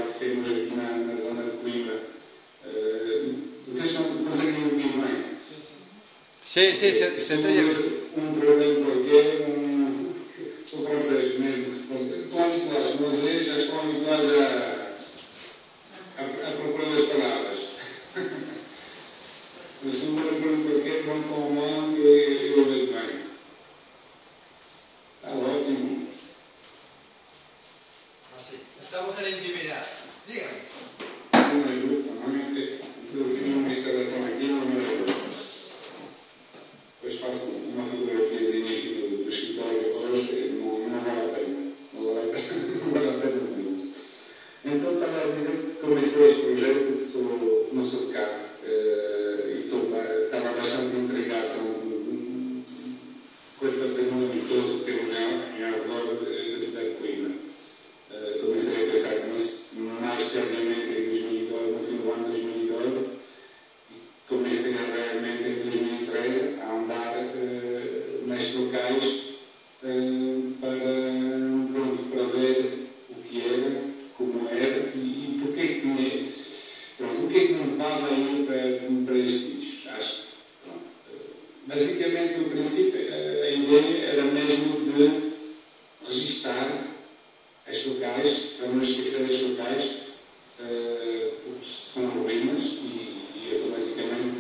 que temos aqui na zona de Coimbra. Vocês conseguem ouvir bem? Sim, sentei um problema qualquer, são franceses mesmo. Estão habituados com vocês, já estão habituados a procurar as palavras. Mas se um problema qualquer, vão tão mal que eu vejo bem. Está ótimo. Assim, estamos en intimidade. Dígame. Não me ajuda, não é? Se eu fiz uma instalação aqui, não me ajuda. Depois faço uma fotografiazinha aqui do escritório hoje, não vale a pena. Não vale a pena mesmo. Então estava a dizer que comecei este projeto porque não sou de cá e estava bastante intrigado com este património todo que temos em redor da cidade de Coimbra. Comecei a pensar nisso mais seriamente em 2012, no fim do ano de 2012. Comecei realmente em 2013 a andar nestes locais para ver o que era, como era e porque é que tinha. Pronto, o que é que me levava a ir para estes sítios? Acho que, basicamente, no princípio, a ideia era mesmo de registar estes locais, para não esquecer estes locais, porque são ruínas e automaticamente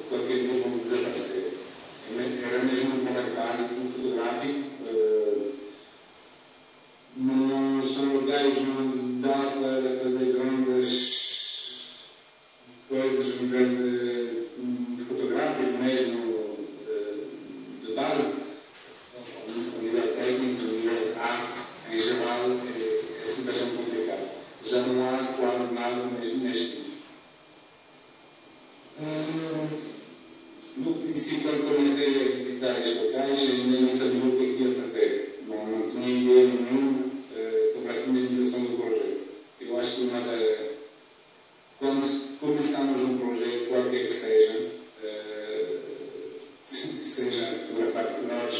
qualquer dia vão desaparecer. Era mesmo um trabalho básico, fotográfico. Não são locais onde dá para fazer grandes coisas, um grande fotográfico mesmo de base, a nível técnico, a nível de arte em geral, é assim bastante complicado. Já não há quase nada mesmo neste tipo. No princípio, quando comecei a visitar estes locais, ainda não sabia o que é que ia fazer. Não tinha ideia nenhuma sobre a finalização do projeto. Eu acho que quando começamos um projeto, qualquer que seja, seja a fotografar flores,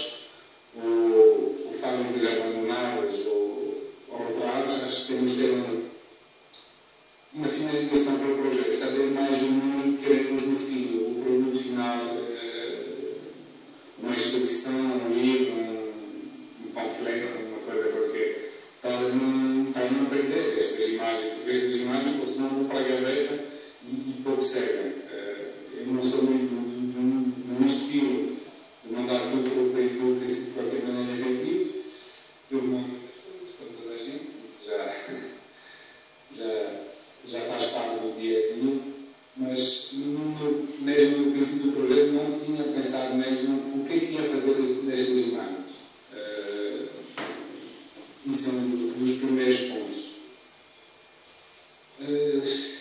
ou fábricas abandonadas, ou retratos, acho que temos de ter uma finalização para o projeto, saber mais ou menos o que queremos no fim, o produto final, uma exposição, um livro, um panfleto, uma coisa qualquer, para não perder estas imagens, porque estas imagens, senão vão para a gaveta e pouco servem. Eu não sou muito do estilo de mandar tudo para o Facebook assim, de qualquer maneira efetiva. Eu mando as coisas para toda a gente, isso já faz parte do dia a dia, mas mesmo no princípio do projeto não tinha pensado mesmo o que é que ia fazer destas imagens. Isso é um dos primeiros pontos.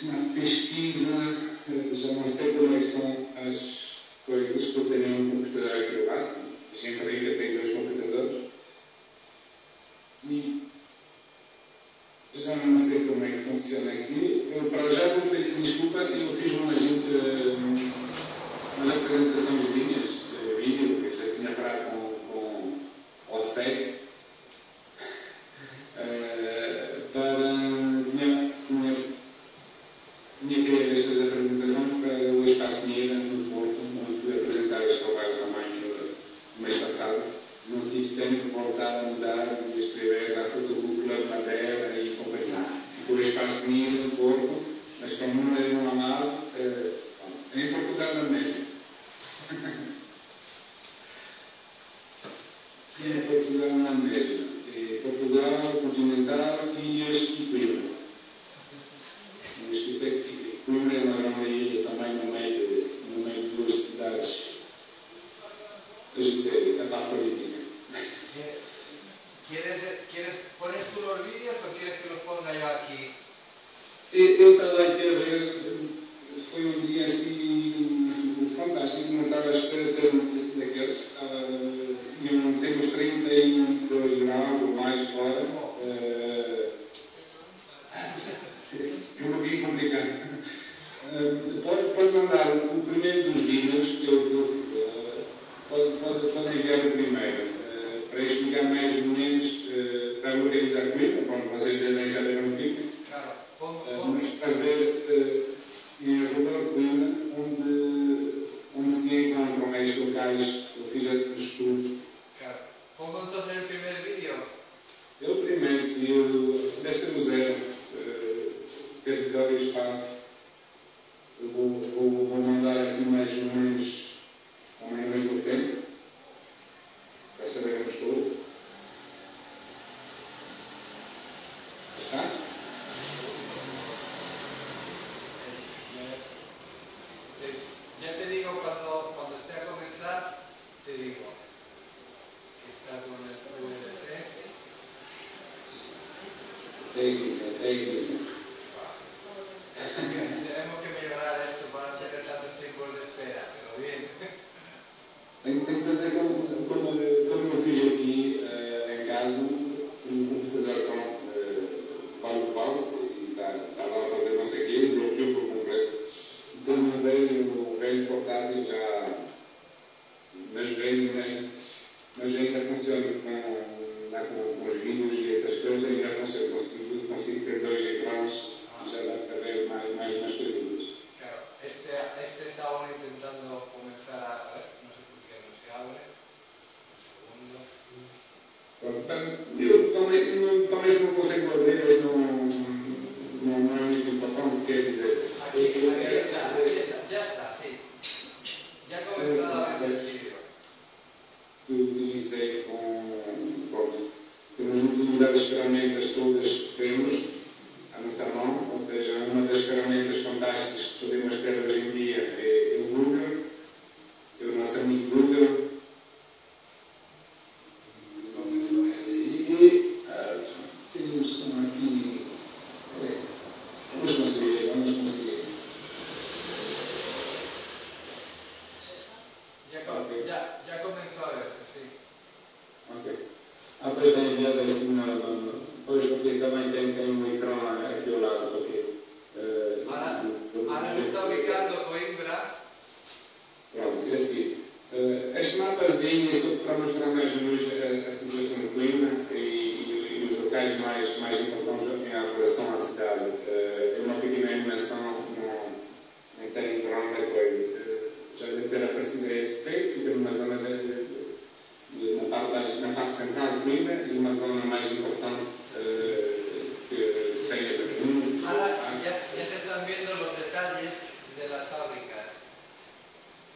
Na pesquisa, já não sei como é que estão as coisas, que eu tenho um computador aqui ao lado, a gente rica tem 2 computadores, e já não sei como é que funciona aqui. Eu, para já, vou pedir desculpa, eu fiz umas apresentações vídeo, que eu já tinha falado com o OSEG, tinha criado estas apresentações para o Espaço Mineira, no Porto, onde fui apresentar este trabalho também no mês passado. Não tive tempo de voltar a mudar, de escrever a Fotobook Club Madeira e companhia. Ficou o Espaço Mineira, no Porto, mas como não levam a mal, em Portugal não mesmo. Em Portugal não mesmo. Portugal, continental, ilhas e Coimbra. Não esquecer que Coimbra é uma grande ilha também no meio de 2 cidades. A dizer, a parte política. ¿Quieres poner tú los vídeos o quieres que los ponga yo aquí? Eu estava aqui a ver, foi um dia assim fantástico, não estava à espera de ter um preço daqueles. Temos 32 graus ou mais fora. É um pouquinho complicado. Pode mandar o primeiro dos vídeos que eu pode enviar o primeiro para explicar mais ou menos, para localizar Coimbra, como vocês devem saber onde fica. vamos a ver em Arredor de Coimbra, onde se encontram estes locais. Eu fiz os estudos. Claro. Pongo entonces el primer vídeo. Eu primeiro, se deve ser o zero, território e espaço. Eu vou mandar aqui mais ou menos ao mesmo tempo, para sabermos tudo. Está? Ya te digo cuando esté a comenzar, te digo que está con el VLC. Técnica. Tenemos que mejorar esto para no tener tantos tiempos de espera, pero bien. Tenho que fazer como eu fiz aqui em casa, um computador vale e está lá a fazer não sei o quê, bloqueou por completo. Tenho um velho portátil já, mas ainda funciona com os vídeos e essas coisas, ainda funciona, consigo ter 2 ecrãs e já dá para ver mais umas coisinhas. Claro, este estábamos intentando comenzar a ver, no sé por qué no se abre. Un segundo. Eu também se não consigo abrir, não é muito importante, quer dizer. Aquí está, ya está, sí. Ya ha comenzado a ver el vídeo. Que eu utilizei temos utilizado as ferramentas todas que temos à nossa mão, ou seja, uma das ferramentas fantásticas que podemos ter hoje em dia é o Google, é o nosso amigo Google. Tenho o som aqui. Vamos conseguir. Ya comenzó a verse, sí. Ok. Depois tem enviado assim, depois porque também tem um ecrã aqui ao lado, porque... Ahora se está ubicando Coimbra. Pronto, é assim. Este mapazinho é só para mostrar mais ou menos a situação de Coimbra e os locais mais importantes em relação à cidade. É uma pequena animação, não tem grande coisa. Já deve ter aparecido a esse feito, fica numa zona na parte central de Coimbra e uma zona mais importante que tem a Tribuna. Ahora ya se están viendo los detalles de las fábricas.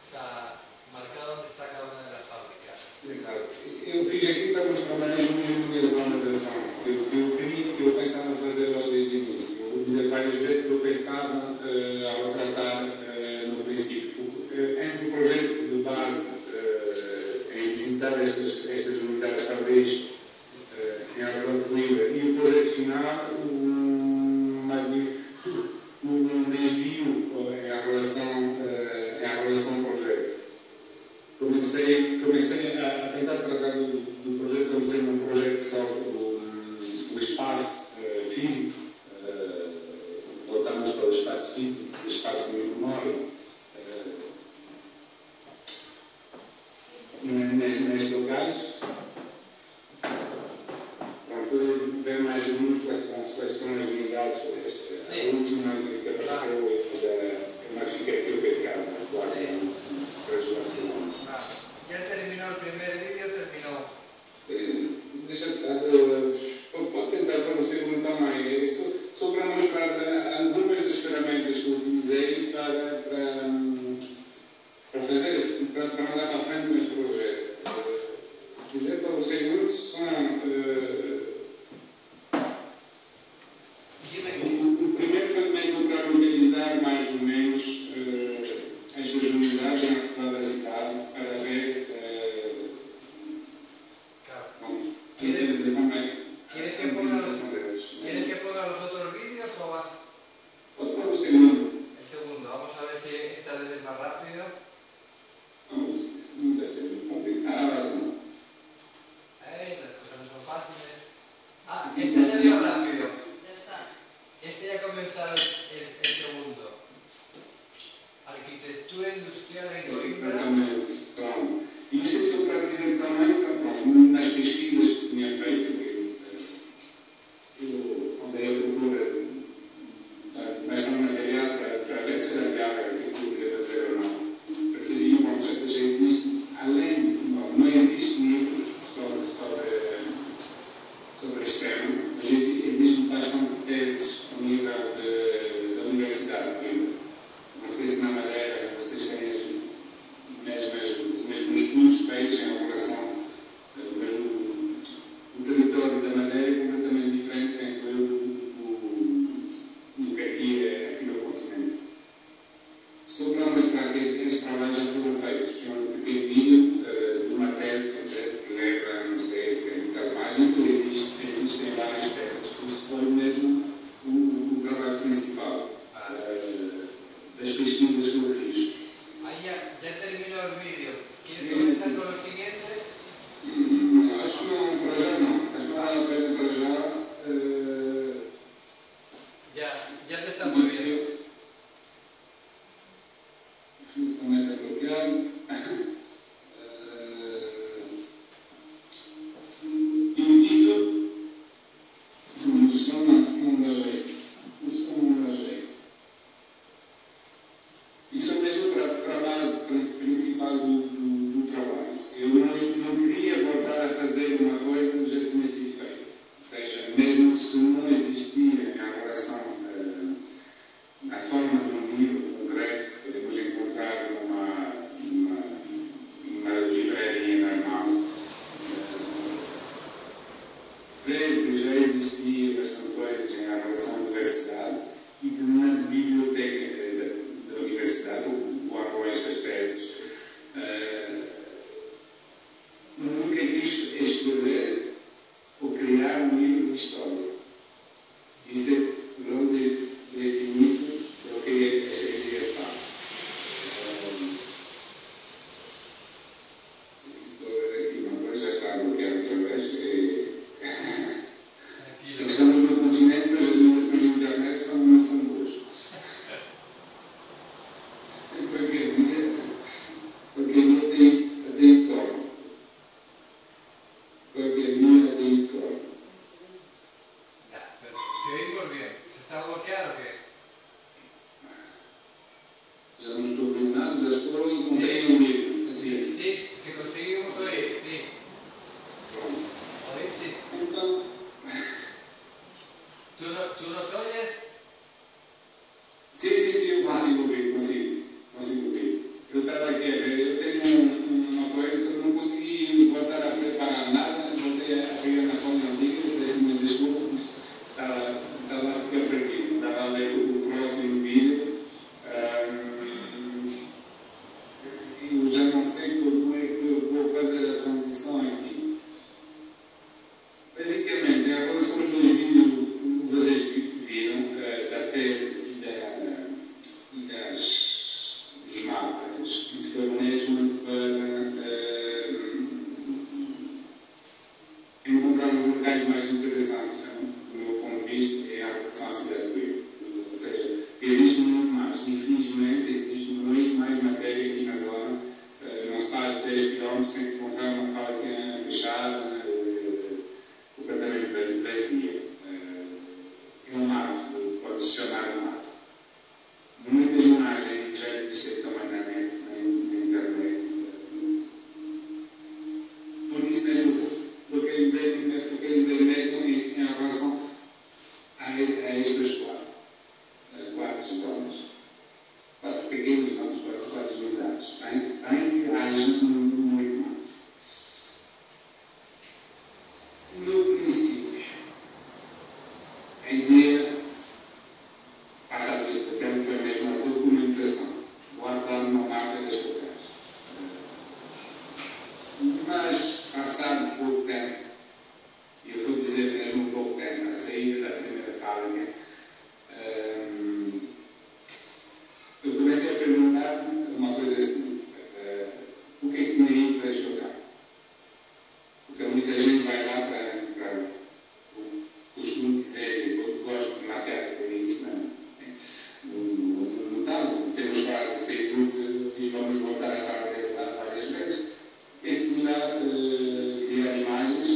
O sea, marcado donde está cada una de las fábricas. Exato. Eu fiz aqui para mostrar mais ou menos a minha zona de ação, que eu pensava fazer logo desde o início. Eu vou dizer várias vezes que eu pensava ao retratar no princípio. Entre o projeto de base em visitar estas unidades fabris em Arredor de Coimbra e o projeto final, houve um desvio em relação ao projeto. Comecei a tentar tratar do projeto como sendo um projeto só do espaço físico. Voltamos para o espaço físico, o espaço de memória. Nestes locais, pronto, ver mais ou menos quais são as unidades. A última que apareceu é fica aqui ao pé de casa, quase uns 3 quilómetros. Ya terminó el primer vídeo, terminó. Pode tentar para o segundo também. Só para mostrar algumas das ferramentas que eu utilizei para mandar para a frente neste projeto. Se quiser, para o segundo, o primeiro foi mesmo para organizar mais ou menos estas unidades na cidade, para ver a organização ¿Quieres que ponga los otros vídeos o vas? Pode pôr o segundo. El segundo, vamos a ver si esta vez es más rápido. Não deve ser muito complicado. Las cosas no son fáciles. Este salió rápido. Ya está. Este ya comenzó el segundo. Arquitectura industrial en Coimbra. Exatamente. Pronto. Isso é só para dizer também, pronto, nas pesquisas que tinha feito, eu andei a procurar das pesquisas que eu fiz. Ahí ya terminó el vídeo. Sí, ¿Quieres sí, comenzar sí. con los siguientes? Acho que não, para já não. Acho que não vale a pena para já. Ya te están muy bien. Isso também está bloqueado. Isso o som não dá jeito. O som não dá jeito. Isso é mesmo para a base principal do trabalho. Eu não queria voltar a fazer uma coisa que já tinha sido feita. Ou seja, mesmo se não existir a relação, a forma de um livro concreto que podemos encontrar numa livraria normal, ver que já existia bastante coisas em relação à universidade e na biblioteca da universidade, o arroz das teses. Nunca quis escrever ou criar um livro de história. Isso é logo desde o início eu queria parte. Aqui uma coisa já está a bloquear outra vez. Estamos no continente, mas as ligações de internet não são boas. Qualquer dia tem isso torna. Qualquer dia tem isso torna. Te oímos bien. ¿Se está bloqueado o qué? Já não estou ouvindo nada, já estou e consigo ouvir. Assim. Sí, te conseguimos oír, sí. Pronto. ¿Oír? Sí. Então, ¿Tú nos oyes? sim, eu consigo ouvir, consigo ouvir. Eu estava aqui a ver, eu tenho uma coisa que eu não consegui voltar a preparar nada, voltei a pegar na fonte antiga, peço-me desculpa, estava a ficar perdido, estava a ler o próximo vídeo e eu já não sei como é que eu vou fazer a transição aqui. Basicamente, em relação aos dois vídeos que vocês viram, da tese e dos mapas, isso foi mesmo para encontrar os locais mais interessantes, do meu ponto de vista, é a relação à cidade do Rio. Ou seja, existe muito mais, infelizmente, existe muito mais matéria aqui na zona. Não se faz 10 km sem encontrar uma parque fechada, completamente vazia. É um mato, pode-se chamar de mato. Muitas imagens já existem também na net, na internet. Por isso mesmo, focalizei mesmo em relação a estas quatro zonas. 4 pequenas zonas, 4 unidades. Bem que haja muito mais. No princípio, a ideia passada pelo tempo foi mesmo a documentação, guardar uma marca das locais. Mas, passado pouco tempo, e eu vou dizer mesmo pouco tempo, a saída da primeira fábrica, eu comecei a perguntar uma coisa assim, o que é que tinha ido para este local? Porque muita gente vai lá para costumo dizer, eu gosto de marcar isso no tablet, temos falado no Facebook e vamos voltar a falar dele lá várias vezes. É que fui lá criar imagens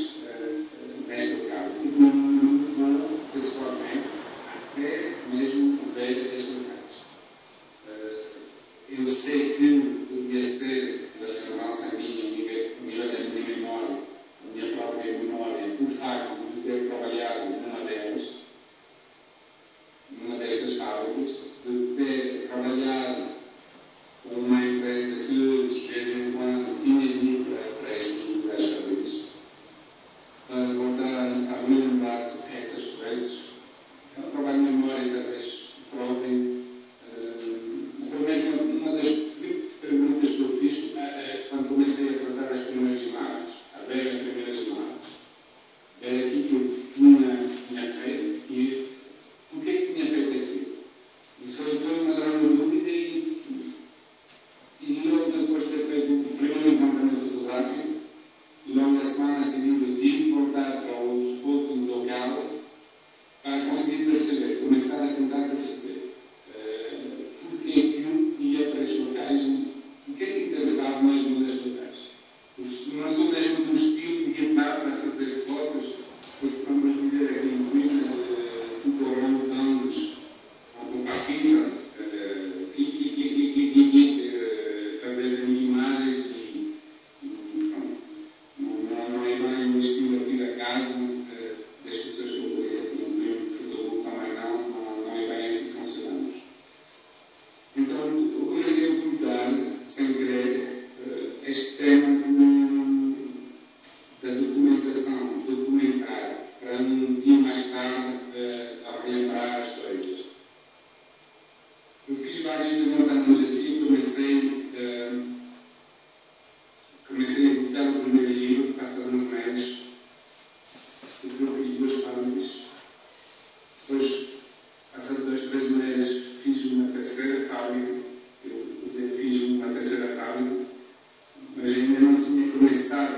neste local, que me levou pessoalmente até mesmo ver estes locais. Eu sei que podia ser da lembrança minha, o nível da minha memória, a minha própria memória, o facto de ter trabalhado numa destas fábricas, de ter trabalhado com uma empresa que de vez em quando tinha ido para estes lugares fábricas, para voltar a relembrar-se essas coisas. É um trabalho de memória, talvez próprio. Foi mesmo uma das vários departamentos assim, comecei a editar o primeiro livro, passaram uns meses, depois eu fiz 2 fábricas, depois, passando 2, 3 meses, fiz uma terceira fábrica, fiz uma terceira fábrica, mas ainda não tinha começado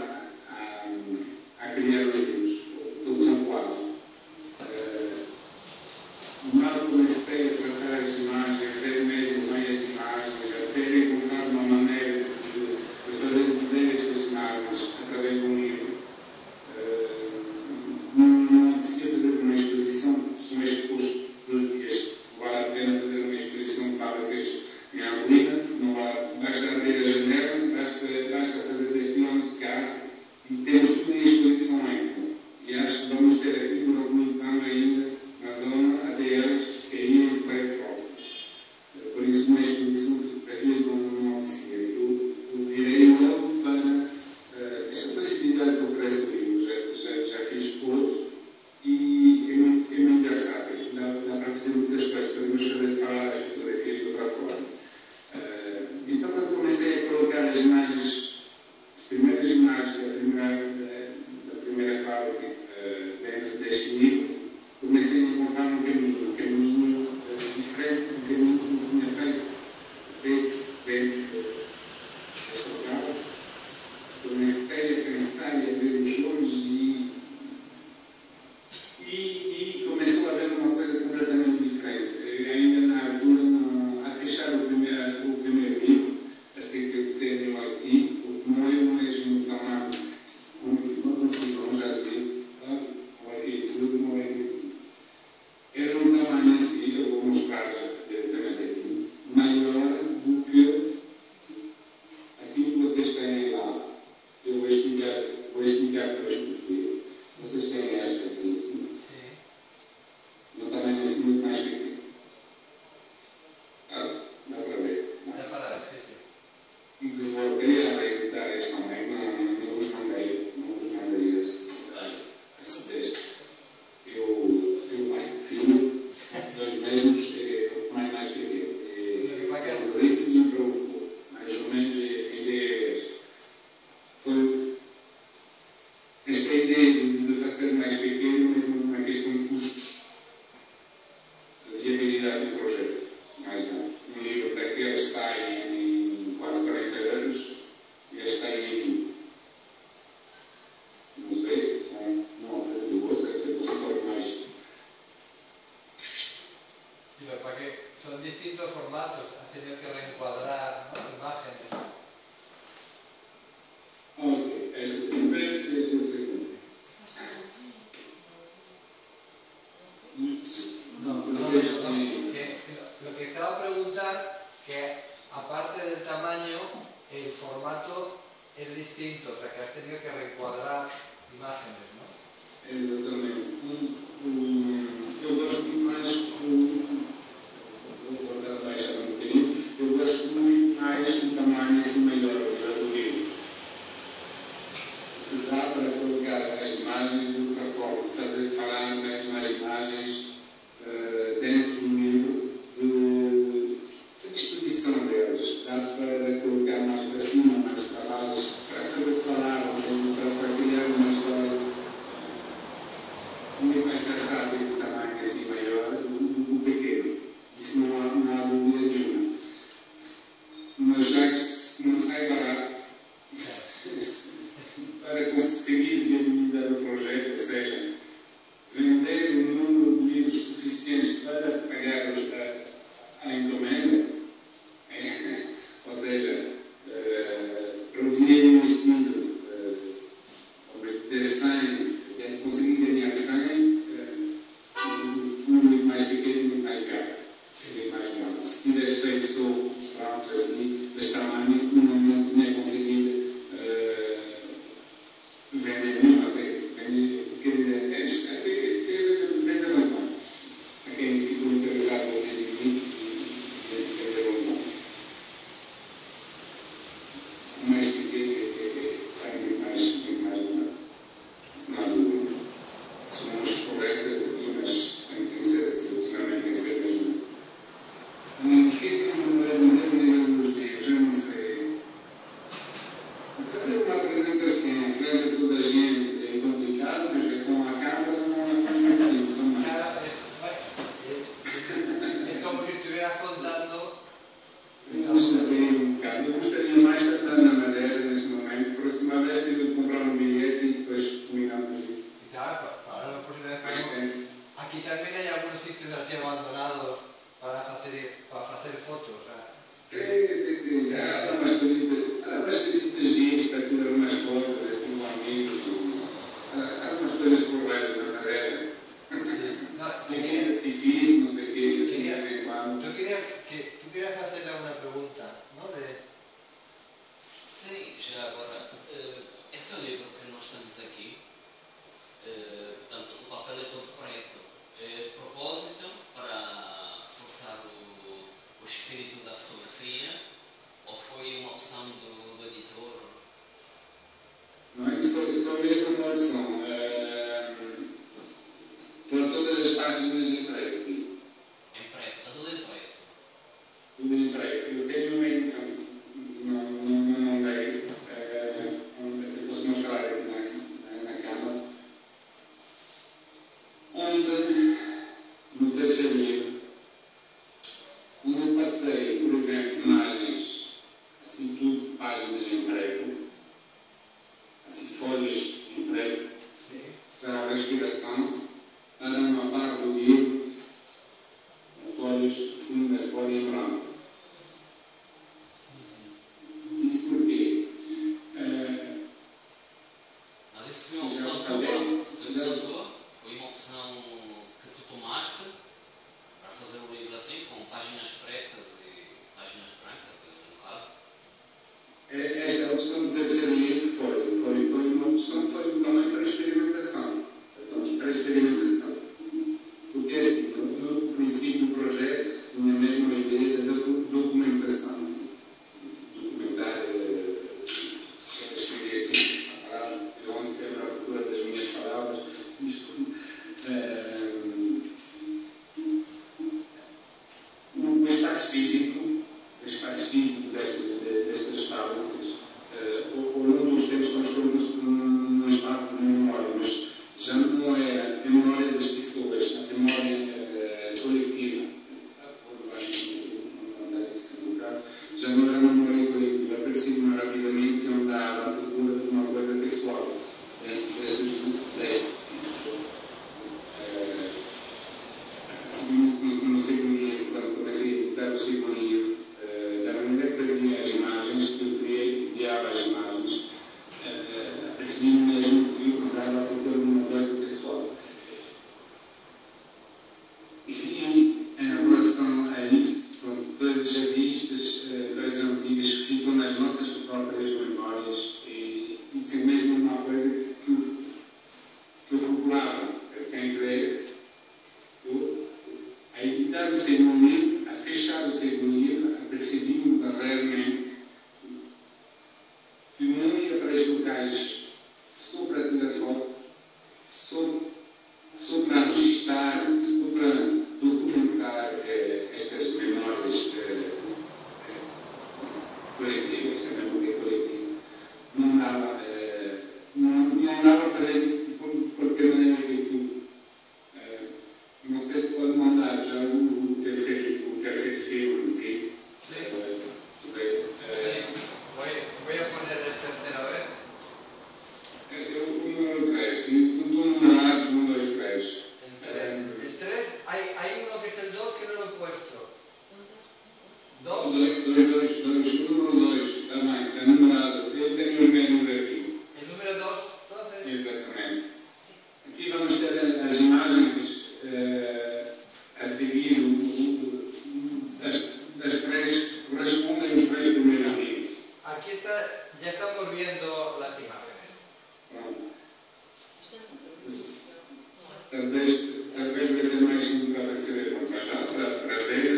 a criar os livros, todos são 4. Mal comecei a tratar as imagens, a ver mesmo bem as imagens, até encontrar uma maneira de fazer ver estas imagens através de um livro. Não apetecia fazer uma exposição, são este custo dos dias. Vale a pena fazer uma exposição de fábricas em Arbolina, basta abrir a janela, basta fazer 10 km de carro e temos tudo em exposição ainda. E acho que vamos ter aqui por muitos anos ainda na zona até eles caírem para próprios. Por isso, uma exposição de fotografias não acontecia. Eu virei logo para esta possibilidade que oferece o livro. Já fiz outro e é muito engraçado. Dá para fazer muitas coisas, podemos fazer falar as fotografias de outra forma. Então, quando comecei a colocar as imagens, as primeiras imagens da primeira fábrica dentro deste livro, comecei a encontrar um caminho diferente do caminho que eu tinha feito até dentro desta fábrica. Comecei a pensar e a abrir os olhos e começou a haver uma coisa completamente diferente. Ainda na altura, a fechar o primeiro livro, este que eu tenho aqui, não é o mesmo tamanho, uma confusão, já disse, não é aqui tudo, não é aqui tudo. Era um tamanho assim, eu vou mostrar já diretamente aqui, maior do que aquilo que vocês têm lá. Eu vou explicar depois porquê. Vocês têm esta aqui em cima. Um tamanho assim muito mais pequeno. Dá para ver? Dá para ver, sim. E que voltei a reeditar este também, não vos mandei este. Eu filho, nós mesmos, o mais pequeno. Para os ricos e para os pobres. Mais ou menos a ideia é esta. Foi esta ideia de fazer mais pequeno, mesmo uma questão de custos, de viabilidade do projeto. Mais nada. Um livro daqueles sai em quase 40 anos e este sai em 20. Vamos ver, são um à frente do outro, até o pouco mais. ¿Para qué? Son distintos formatos, has tenido que reencuadrar, ¿no? Imágenes. Ok, este primeiro e este é o segundo. Lo que estaba a preguntar, que aparte del tamaño, el formato es distinto, o sea que has tenido que reencuadrar imágenes, ¿no? Exatamente. Eu gosto muito mais, vou voltar a baixar um bocadinho, eu gosto muito mais do tamanho assim maior do livro. Dá para colocar as imagens de outra forma, de fazer falar mesmo nas imagens dentro do livro, de disposição deles. Dá para colocar mais para cima, mais para baixo, para fazer falar, para criar uma história muito mais versátil do tamanho assim maior do pequeno. Isso não há dúvida nenhuma. Mas já que não sai barato, para conseguir viabilizar o projeto, ou seja, vender um número de livros suficientes para pagar a encomenda, ou seja, para o dinheiro investido, vamos dizer 100, conseguir ganhar 100, muito mais pequeno e muito mais caro, muito mais barato. Se tivesse feito só os pratos assim, deste tamanho, não tinha conseguido vender nenhum, quer dizer, vender mais bem. A quem ficou interessado desde o início e vender mais bem. O mais pequeno é sempre mais barato. Isso não há dúvida. Se não escorrega, mas tem que ser assim, ultimamente tem que ser mesmo assim. O que é que contando. Eu gostaria mais de estar na Madeira neste momento. Próxima vez tive de comprar um bilhete e depois combinamos isso. Claro, para la oportunidad. Mais tempo. Aquí también hay algunos sitios así abandonados para hacer fotos. Sim. Há umas coisitas giras para tirar umas fotos, assim, com amigos. Há umas coisas porreiras na Madeira. Difícil, não sei o quê, assim, de vez em quando. Tú querías hacerle una pregunta, ¿no? Sim, já agora, esse livro que nós temos aqui, portanto, o papel é todo preto. É propósito para forçar o espírito da fotografia ou foi uma opção do editor? Não, isso foi mesmo uma opção. Todas as páginas em preto, sim. Em preto, está tudo em preto. Tudo em preto. Eu tenho uma edição, não dei, até posso mostrar aqui na câmara, onde, no terceiro livro, onde eu passei, por exemplo, imagens, assim tudo, páginas em preto, assim folhas em preto, para a respiração, para uma parte do livro, folhas de fundo, a folha em branco. Isso porquê? Mas isso foi uma opção tua? Foi uma opção que tu tomaste para fazer o livro assim, com páginas pretas e páginas brancas, no caso? Esta opção do terceiro livro foi uma opção que foi também para experimentação. Porque assim, no princípio do projeto tinha mesmo a ideia da documentação. Documentar escrever aqui a palavra, onde sempre à procura das minhas palavras. O espaço físico destas fábricas, ao longo dos tempos transformou-se num espaço de memória, mas já não era a memória das pessoas, a memória coletiva. Já não era a memória coletiva, percebi rapidamente que eu andava à procura de uma coisa pessoal dentro destes sítios. Percebi no segundo livro, quando comecei a editar o segundo livro, da maneira que fazia as imagens, que eu criei, criava as imagens, percebi mesmo que eu andava à procura de uma coisa pessoal. E em relação a isso, coisas já vistas, coisas antigas que ficam nas nossas próprias memórias, e isso é mesmo uma coisa que eu procurava, sem querer, a editar o segundo livro, a fechar o segundo livro, percebi realmente que não ia para os locais só para tirar foto, só para registrar, só para documentar estas memórias coletivas, esta memória coletiva. Não dava a fazer isso de qualquer maneira efetiva. Não sei se pode mandar já o terceiro filme, sim. Voy a poner el tercero, a ver. O número 3, estou numerados 1, 2, 3. El 3, hay uno que es el 2 que no lo he puesto. 2. O número 2 também, está numerado. Eu tenho os menus aqui. El número 2, entonces. Exatamente. Aqui vamos ter as imagens a seguir das três, correspondem aos 3 primeiros livros. Aquí está, ya estamos viendo las imágenes. Talvez vai ser mais simples para perceber, mas já para ver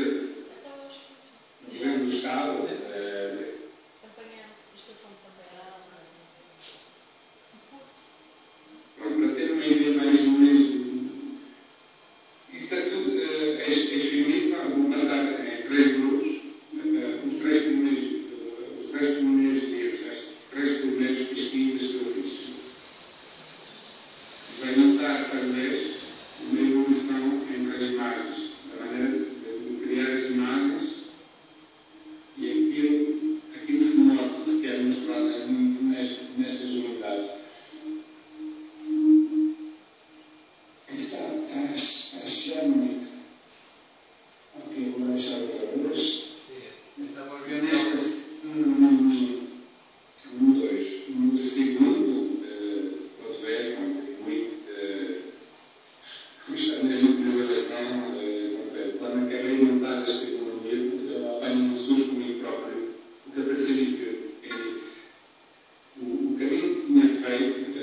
o estado. Para ter uma ideia mais ou menos, isso está tudo, este filme vão passar em 3 grupos, os 3 primeiros livros, as 3 primeiras pesquisas que eu fiz. Vai notar, talvez, uma evolução entre as imagens, da maneira de criar as imagens baixar outra vez. Sí, estamos viendo. No 2. No segundo, pode ver, contribui constantemente desolação completa. Quando acabei de montar este segundo livro, eu apanho um susto comigo próprio, porque eu percebi que o caminho que tinha feito,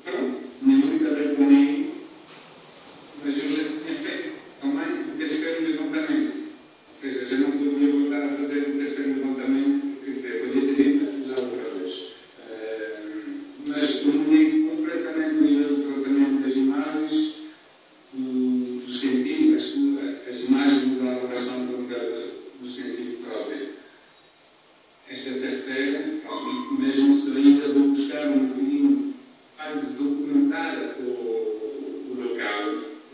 pronto, tinha muito a ver comigo, mas eu já tinha feito também o terceiro levantamento. Ou seja, já não podia voltar a fazer o terceiro levantamento, quer dizer, podia ter ido lá outra vez. Mas eu mudei completamente o nível de tratamento das imagens, do sentido, as imagens mudaram bastante do sentido próprio. Esta terceira, mesmo se ainda vou buscar um bocadinho, de documentar o local,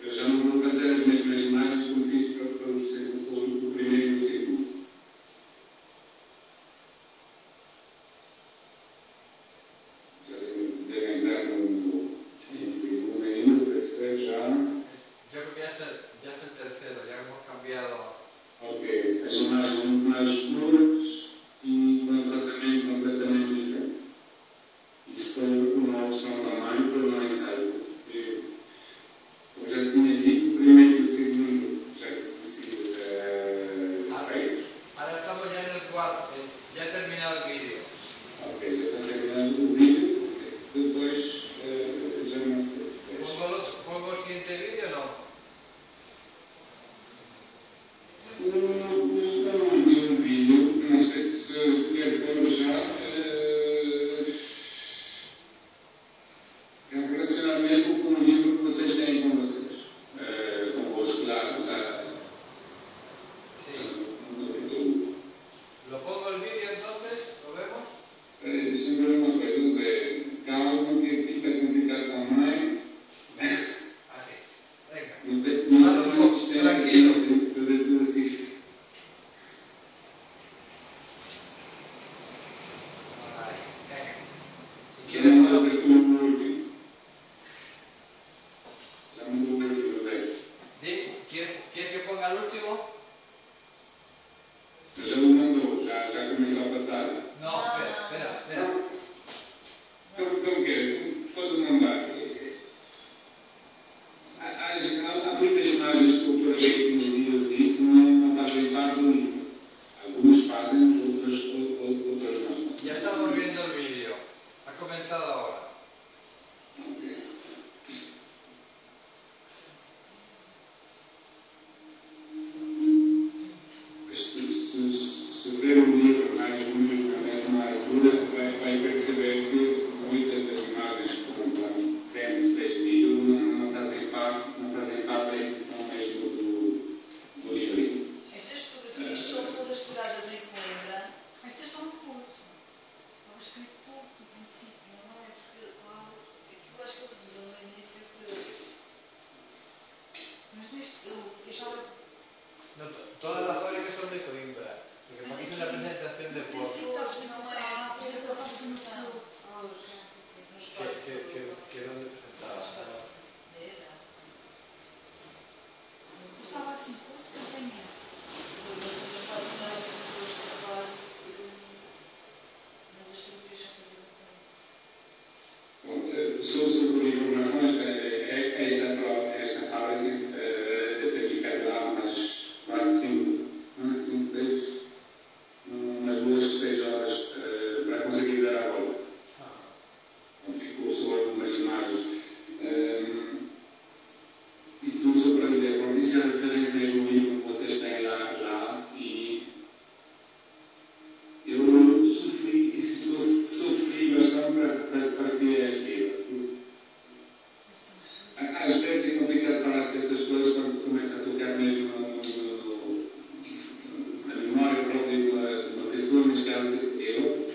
eu já não vou fazer as mesmas imagens como fiz para o primeiro e o segundo. Já devem estar no segundo ainda, no terceiro já. Yo creo que ya es el tercero, ya hemos cambiado. Ok, as imagens são muito mais escuras e com um tratamento completamente diferente. Isso foi uma opção também, foi um ensaio. Eu já tinha dito, o primeiro e o segundo já tinham sido feitos. Ahora estamos ya en el cuarto, ya he terminado el vídeo. Ok, já está terminando o vídeo, depois já não sei. ¿Pongo el siguiente vídeo o no? O último vídeo, não sei se quer pôr já, é relacionado mesmo com o livro que vocês têm com vocês, convosco lá no futuro. ¿Lo pongo el vídeo entonces? ¿Lo vemos? Deixa-me ver uma coisa, Zé. Calma, que aqui está complicado também. Así. Venga. Não tem mais sistema aqui, não tem que fazer tudo assim. Ahí, venga. Si Já quieres, mudou o último. Já mudou o último, Zé. ¿quieres que ponga el último? Já o mandou, já começou a passar. No, espera. Então, o quê? Pode mandar. Há muitas imagens que eu por aí aqui no vídeo que não fazem parte do livro. Algumas fazem, outras não. Ya estamos viendo el vídeo. Ha comenzado ahora. Se ver o livro mais ou menos na mesma altura, vai perceber que muitas das imagens que estão dentro deste vídeo não fazem parte da edição mesmo do livro. Estas fotografias são todas tiradas em Coimbra. Estas são no Porto. Eu escrito Porto, no princípio, não é? Porque lá, Aquilo acho que eu revisou no início que mas neste, eu estava. No, todas las fábricas son de Coimbra. Porque para mí es una presentación de Porto. Está a apresentação foi no Não. Porto. no Que espaço es donde presentaba. era. Estava assim, Porto, campanha. No espaço não era assim depois de trabalho, mas as fotografias são feitas em Só por informação, esta fábrica deve ter ficado lá umas 4, 5, 6, umas 2, 6 horas para conseguir dar a volta. Ficou só algumas imagens. Isso não só para dizer, quando isso é referente mesmo ao livro que vocês têm lá e eu sofri bastante para que é escrita. Às vezes é complicado falar certas coisas quando se começa a tocar mesmo na memória própria de uma pessoa, neste caso eu.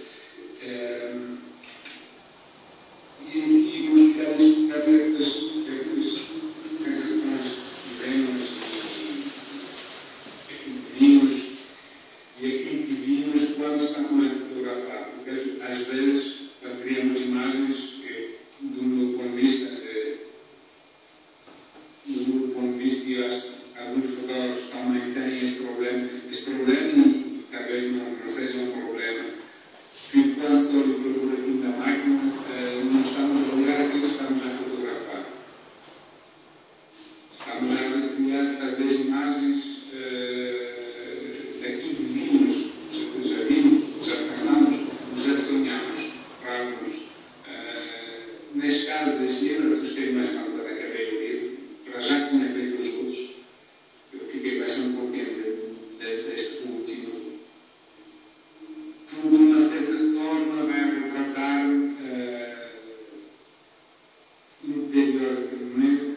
E complicado explicar certas sensações que tivemos e aquilo que vimos quando estamos a fotografar. Porque às vezes, quando criamos imagens, do meu ponto de vista, e eu acho que alguns fotógrafos fotógrafos também têm este problema e talvez não seja um problema, que quando se olha para o buraquinho da máquina, não estamos a olhar aquilo que estamos a fotografar. Estamos a criar talvez imagens daquilo que vimos, já vimos, já pensamos, já sonhamos. Neste caso deste livro, assustei mais quando acabei o livro, para já tinha feito os outros, eu fiquei bastante contente deste último. Tudo, de uma certa forma, vai retratar interiormente,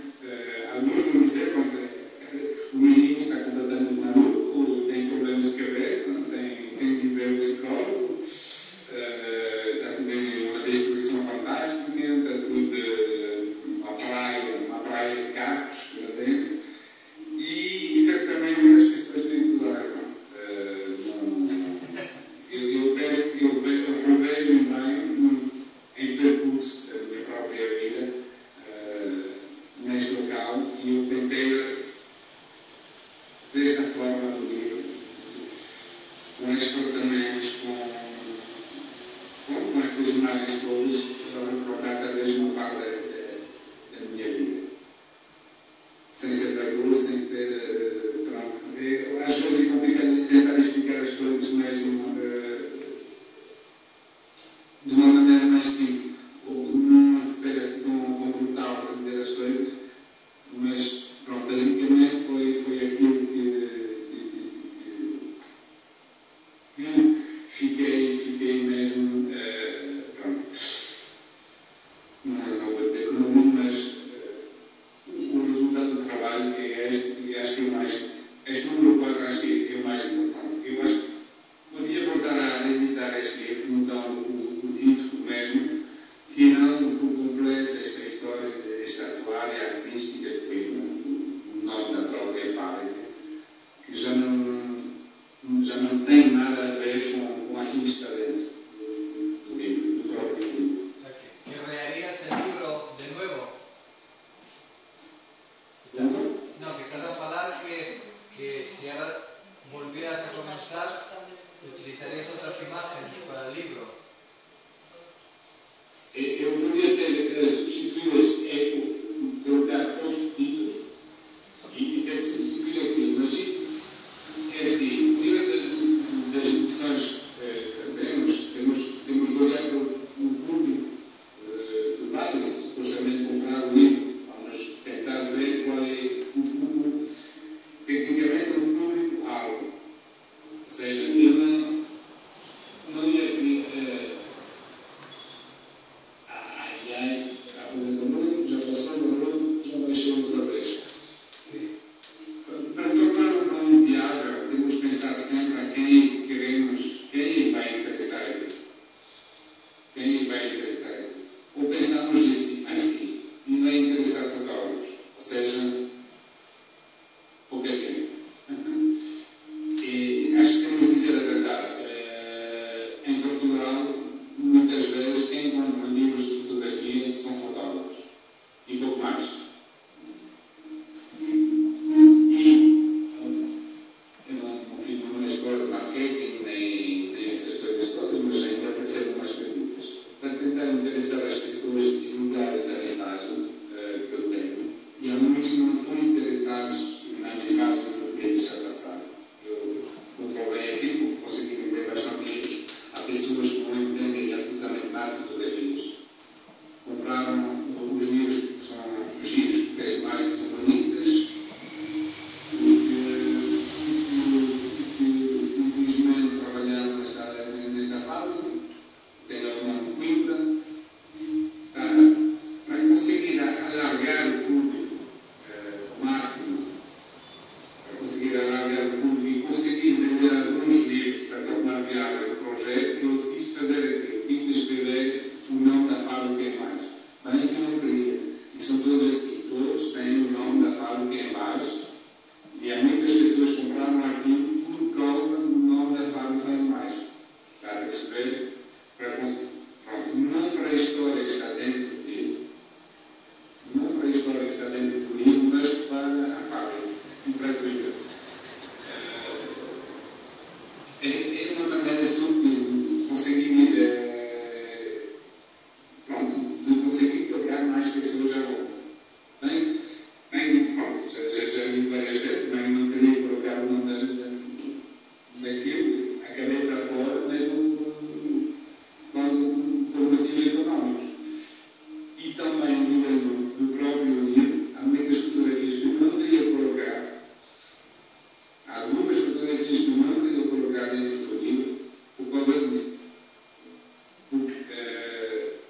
alguns vão dizer que o menino está completamente maluco, tem problemas de cabeça, tem de ver o psicólogo, está tudo em uma destruição fantástica, está tudo uma praia de cacos lá dentro, e certamente muitas pessoas têm toda a razão. Eu penso que eu revejo bem em percurso da minha própria vida neste local, e eu tentei desta forma no livro, com estes tratamentos, com estas imagens todas, para retratar talvez uma parte da minha vida. Sem ser dragoso, sem ser. Pronto. Às vezes é complicado tentar explicar as coisas mesmo de uma maneira mais simples, ou não ser assim tão brutal para dizer as coisas, mas pronto, basicamente foi aquilo que fiquei mesmo. Pronto. Não vou dizer que não, mas o resultado do trabalho é este, e acho que este número 4 acho que é o mais importante. Eu acho que podia voltar a editar este livro, mudando o título mesmo, tirando por completo esta história desta atuária artística, que foi o nome da própria fábrica, que já não tem nada a ver com aquilo que está dentro do livro, do próprio livro. ¿Que reharías el libro de nuevo? Como? No, que estás a falar que si ahora volvieras a comenzar, utilizarías otras imágenes para el libro. Eu podia ter substituído, colocar outro título e ter substituído aquilo, mas isso é assim, o livro das edições que fazemos, temos de olhar para o público que vai supostamente comprar o livro. Vamos tentar ver qual é o público, tecnicamente o público-alvo. Ou seja, eu não ia está fazendo barulho, já passou o barulho, já baixou outra vez. Para tornar-o viável, temos que pensar sempre a quem queremos, quem vai interessar aqui. Quem vai interessar aqui. Ou pensarmos assim, isso vai interessar fotógrafos, ou seja, pouca gente. E acho que temos de dizer a verdade. Em Portugal, muitas vezes, quem compra livros de fotografia são fotógrafos. E pouco mais. Eu não fiz nenhuma escola de marketing, nem essas coisas todas, mas ainda apareceram umas coisitas. Para tentar interessar as pessoas, divulgar esta mensagem que eu tenho. E há muitos que não estão interessados na mensagem que eu queria deixar passar. Eu controlei aqui porque consegui vender bastante livros a pessoas que não entendem absolutamente nada de fotografias. Compraram os livros que são giros, porque as imagens são bonitas, porque simplesmente trabalharam nesta fábrica, tem alguma coimbra, para conseguir alargar o público ao máximo, para conseguir alargar o público e conseguir vender alguns livros para tornar viável o projeto, eu tive de fazer aquilo, tive de escrever o nome da fábrica em baixo. Bem que eu não queria. E são todos assim, todos têm o nome da fábrica em baixo, e há muitas pessoas que compraram aquilo por causa do nome da fábrica em baixo. Está a perceber? Pronto, não para a história que está dentro do livro, não para a história que está dentro do livro, mas para a fábrica, gratuita. penso que consegui, de conseguir colocar mais pessoas à volta. Bem, pronto, já disse várias vezes, bem, não queria colocar o nome daquilo, acabei para pôr, mas por motivos económicos. E também, no nível do próprio livro, há muitas fotografias que eu não queria colocar. Há algumas fotografias que eu não queria colocar dentro do livro por causa disso. Porque,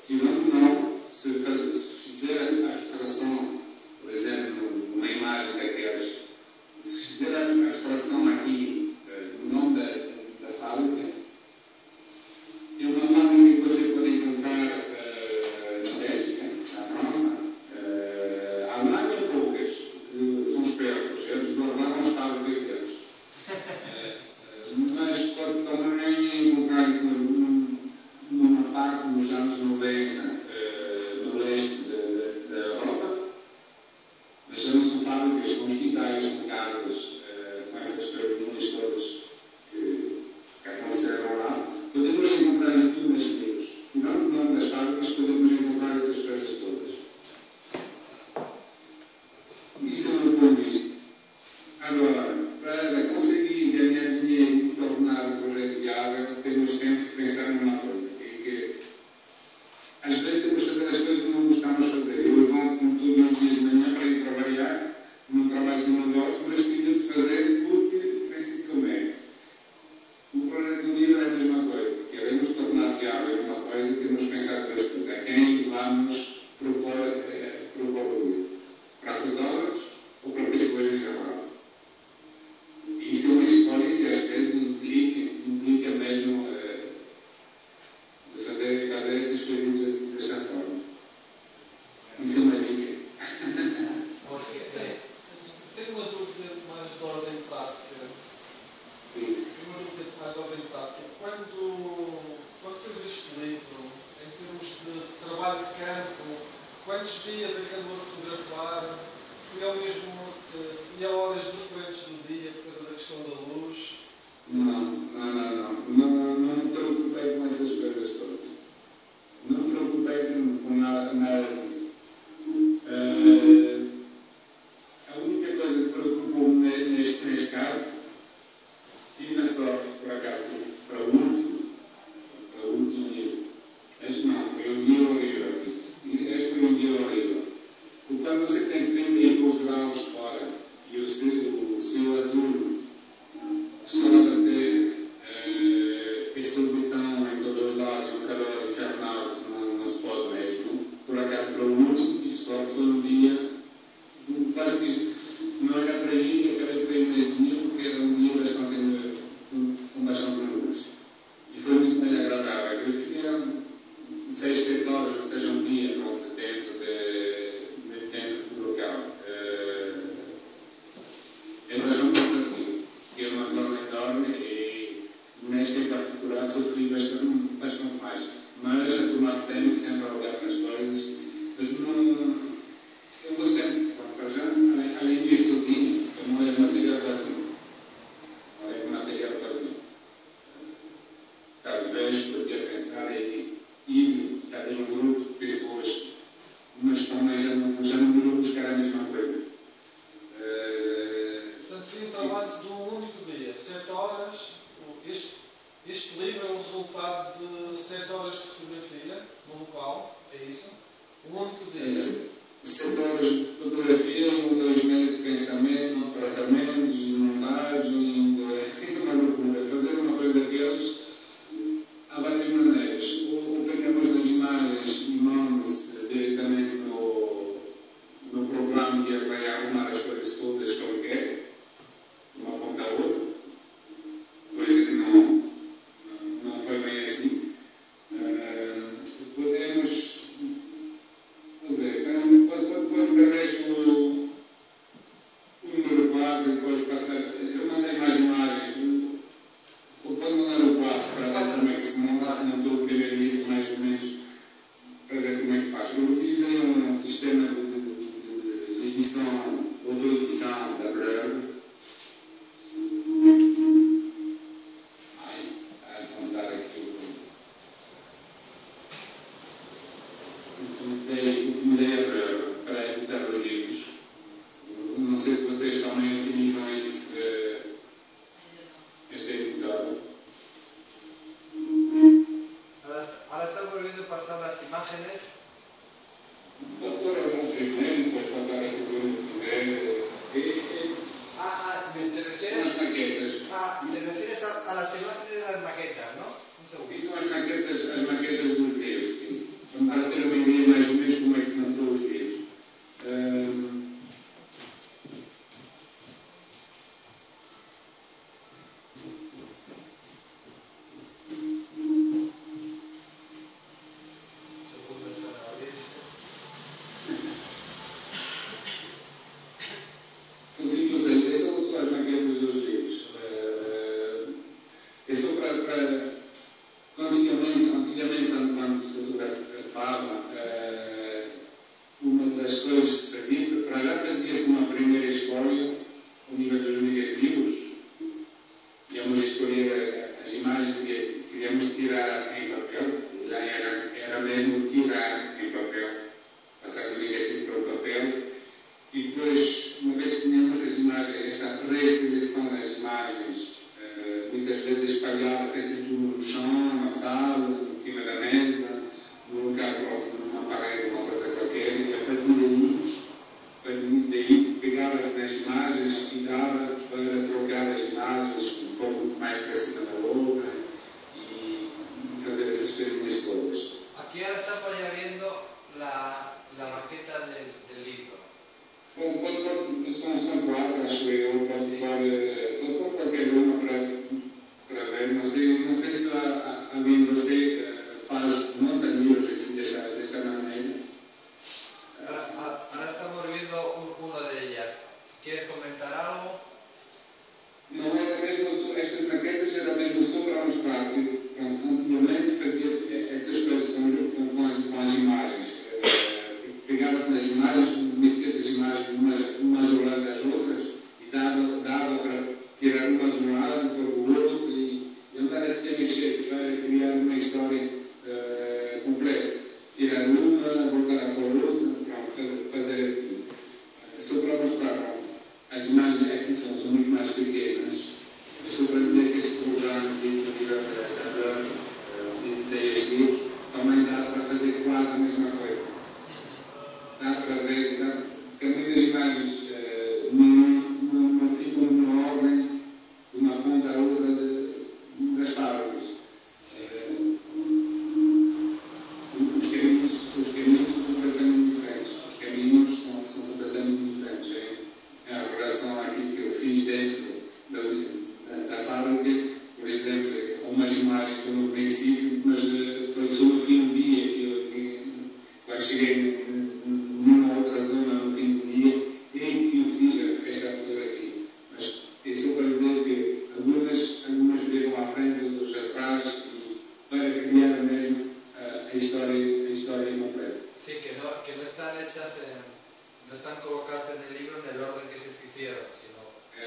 tirando não, se fizer a abstração, por exemplo, uma imagem daquelas, se fizer a abstração aqui no nome da fábrica, é uma fábrica que você pode encontrar na Bélgica, na França, a Alemanha poucas, que são espertos, eles guardaram as fábricas deles. Mas pode também encontrar isso numa parte dos anos 90, no leste da Europa, mas já não são fábricas, são hospitais, são casas, são essas casinhas todas que aconteceram lá. Podemos encontrar isso tudo nestes livros. Se não o nome das fábricas, podemos encontrar essas coisas todas. Isso é o meu ponto de vista. Agora, para conseguir ganhar dinheiro e tornar o projeto viável, temos sempre que pensar numa coisa, que às vezes temos que fazer as coisas que não gostamos de fazer. Eu levanto-me todos os dias de manhã para ir trabalhar, num trabalho que não gosto, mas tenho de fazer porque preciso comer. O projeto do livro é a mesma coisa. Queremos tornar viável uma coisa e temos que pensar duas coisas. A quem vamos propor o livro? Para fotógrafos ou para pessoas em geral? Isso é uma escolha que às vezes implica mesmo de fazer essas coisinhas assim, desta forma. Isso é uma dica. Tenho uma dúvida mais de ordem prática. Sim. Tenho uma dúvida mais de ordem prática. Quando fez este livro, em termos de trabalho de campo, quantos dias é que andou a fotografar? Fui a horas diferentes do dia por causa da questão da luz? Não me preocupei com essas coisas todas. Não me preocupei com nada disso. A única coisa que preocupou-me neste caso, tive a sorte, por acaso, para o último dia. Este não, foi um dia horrível. Este foi um dia horrível. Porque quando você tem 30 e poucos graus fora e o céu azul, o sol a bater, esse betão em todos os lados, um calor infernal, não se pode mesmo. Por acaso, para o último tive sorte, foi um dia quase que não era para ir, acabei por ir neste dia porque era um dia com bastante nuvens. E foi muito mais agradável. Eu fiquei 6, 7 horas, ou seja, um dia dentro do local. É bastante cansativo, porque é uma zona enorme e nesta em particular sofri bastante mais. Mas a tomar tempo, sempre a olhar para as coisas, mas não. Eu vou sempre, para já, além disso sozinho, eu não levo material quase nenhum. Não levo material quase nenhum. Talvez podia pensar em ir, talvez um grupo de pessoas, mas também já não vou buscar a mesma coisa. Portanto, foi um trabalho de um único dia, 7 horas. Este livro é o resultado de 7 horas de fotografia no local, é isso? Um único dia. 7 horas de fotografia, 1 ou 2 meses de pensamento, de apartamentos, de montagem, de uma loucura. Fazer uma coisa daqueles há várias maneiras. Ou pegamos nas imagens e manda-se diretamente no programa e ele vai arrumar as coisas todas como quer, de uma ponta a outra, coisa que não foi bem assim. Podemos fazer, pode através do número 4 e depois passar. Eu mandei mais imagens. Pode mandar o 4 para ver como é que se monta, não dou o primeiro livro mais ou menos para ver como é que se faz. Eu utilizei um sistema de edição ou de edição da Blur. são as maquetas. te refieres a las imágenes de las maquetas, ¿no? Un segundo. Isso são as maquetas dos livros, sim. Para ter uma ideia mais ou menos como é que se montou os livros. São simples, essas são as maquetas dos livros. É só para antigamente quando se fotografava, uma das coisas que se fazia, para já fazia-se uma primeira escolha ao nível dos negativos. Íamos escolher as imagens que queríamos tirar em papel. Já era mesmo tirar em papel, passar do negativo para o papel. E depois, uma vez que tínhamos as imagens, esta pré-seleção das imagens, muitas vezes espalhada, feita tudo no chão, na sala, em cima da mesa, num lugar próprio, numa parede, uma coisa qualquer, e a partir daí pegava-se nas imagens e dava para trocar as imagens um pouco mais para cima da outra e fazer essas coisinhas todas. Aquí ahora estamos ya viendo la maqueta del libro. São quatro, acho eu, pode pôr qualquer uma para ver. Não sei se alguém de você monta livros assim desta maneira. Ahora estamos viendo una de ellas. ¿Quieres comentar algo? Não era mesmo, estas maquetas eram mesmo só para mostrar que antigamente fazia-se essas coisas com as imagens. Pegava-se nas imagens, metia-se as imagens umas ao lado das outras e dava para tirar uma de um lado para o outro e andar assim a mexer, para criar uma história completa. Tirar uma, voltar para a outra, fazer assim. Só para mostrar, as imagens aqui são muito mais pequenas. Só para dizer que este programa de ideias livros também dá para fazer quase a mesma coisa. Dá para ver, porque muitas imagens não ficam numa ordem de uma ponta à outra das fábricas. Os caminhos são completamente diferentes. Os caminhos são completamente diferentes. Em relação àquilo que eu fiz dentro da fábrica, por exemplo, umas imagens que no princípio, mas foi só no fim do dia que quando cheguei numa outra zona no fim do dia, em que eu fiz esta fotografia. Mas é só para dizer que algumas viram à frente, outras atrás, para criar mesmo a história completa. Sí, que no están hechas no están colocadas en el libro en el orden que se hicieron, sino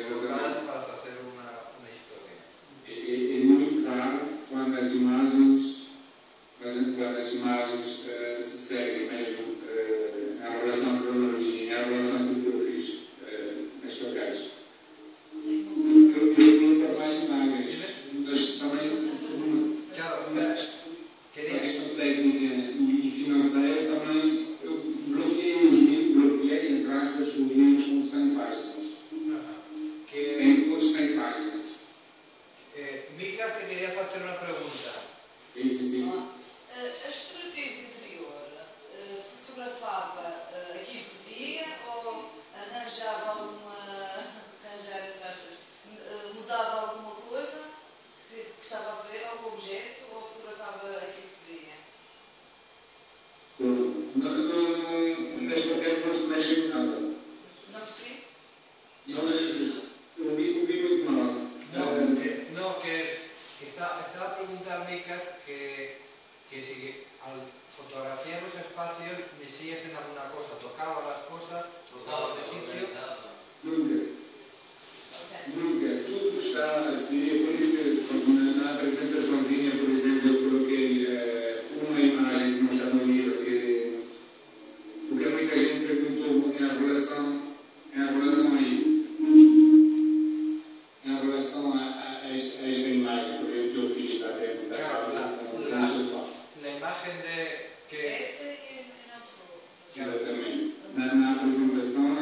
colocadas para hacer una historia. É muito raro quando as imagens se seguem mesmo em relação à cronologia, em relação a tudo que eu fiz nas locais. Eu tenho para mais imagens, mas também Claro, a questão técnica e financeira também eu bloqueei entre aspas os livros com 100 páginas. Tem todos 100 páginas. Mika, te quería hacer una pregunta. Sim. As fotografias de interior, fotografava aquilo que via ou arranjava mudava alguma coisa que estava a ver, algum objeto, ou fotografava aquilo que via? Nas matérias não se mexe nada. Não percebi? Eu vi muito mal. Que estaba a preguntar Micas que si al fotografiar los espacios decías en alguna cosa, tocaba las cosas, tocaba de sitio. Nunca. Tudo está assim. Por isso que na apresentaçãozinha, por exemplo, eu coloquei uma imagem que não está no livro, porque muita gente perguntou em relação a isso. Em relação a esta imagem que eu fiz lá dentro da fábrica. La imagen de que... Essa e não sou. Exatamente. Na apresentação,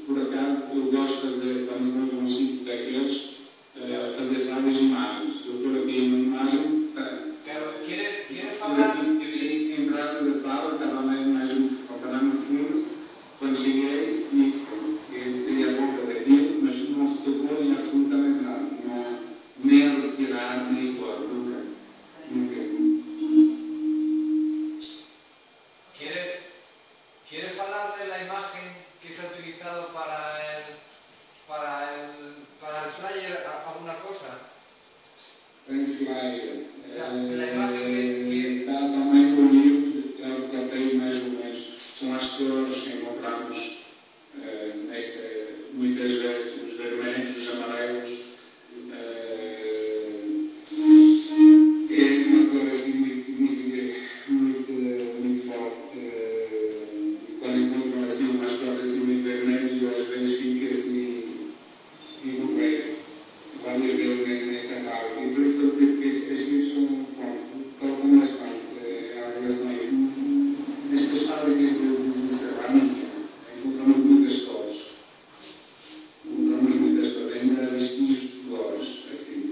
por acaso, eu gosto de fazer, quando vou a um sítio daqueles, terá nem igual, nunca. Nunca. ¿Quiere falar de la imagen que se ha utilizado para el flyer alguna cosa? Em flyer. La imagen que Também com o livro, é o que eu tenho mais ou menos. São as cores que encontramos muitas vezes, os vermelhos, os amarelos. Que é uma cor assim muito significativa, muito forte. Quando encontram assim umas cores assim muito vermelhas, eu às vezes fico assim, encontrei várias vezes nesta fábrica. E por isso estou a dizer que estes livros são, pronto, tocam bastante a relação a isso. Nestas fábricas de cerâmica encontramos muitas cores. Ainda há vestígios de cores, assim.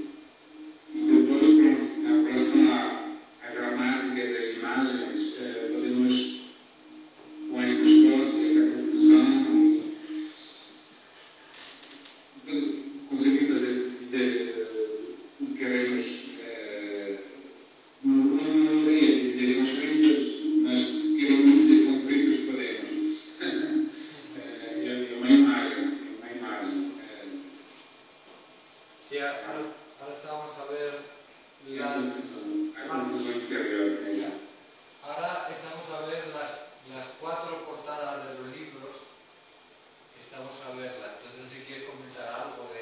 E depois, pronto, em relação à gramática das imagens, podemos, com estas cores, esta confusão, conseguir dizer o que queremos. Não iria dizer que são triplas, mas se queremos dizer que são triplas, podemos. É uma imagem. Sí, ahora estamos a ver a confusão interior. ahora estamos a ver las 4 portadas de los libros. Estamos a verlas. Entonces no sé si quieres comentar algo de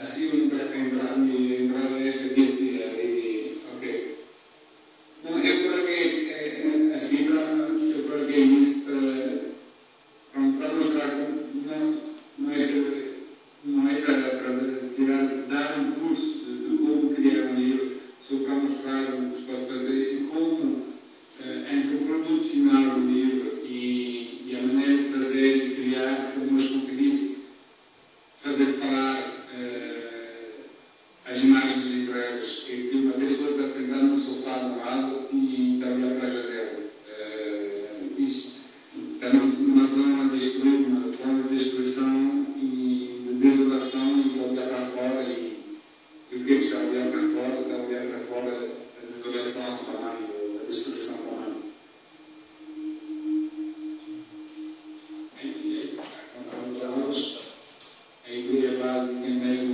Assim, entrar nesta aqui assim, ok. Não, eu coloquei assim, eu coloquei isso para mostrar não é para dar um curso de como criar um livro, só para mostrar o que se pode fazer e como, entre o produto final do livro e a maneira de fazer e criar, podemos conseguir fazer falar as imagens entre elas. Que uma pessoa está sentada no sofá do lado e está a olhar para a janela. Está numa zona destruída, uma zona de destruição e de desolação, e está a olhar para fora. E o que está a olhar para fora? Está a olhar para fora a desolação também, a destruição também. A ideia básica é mesmo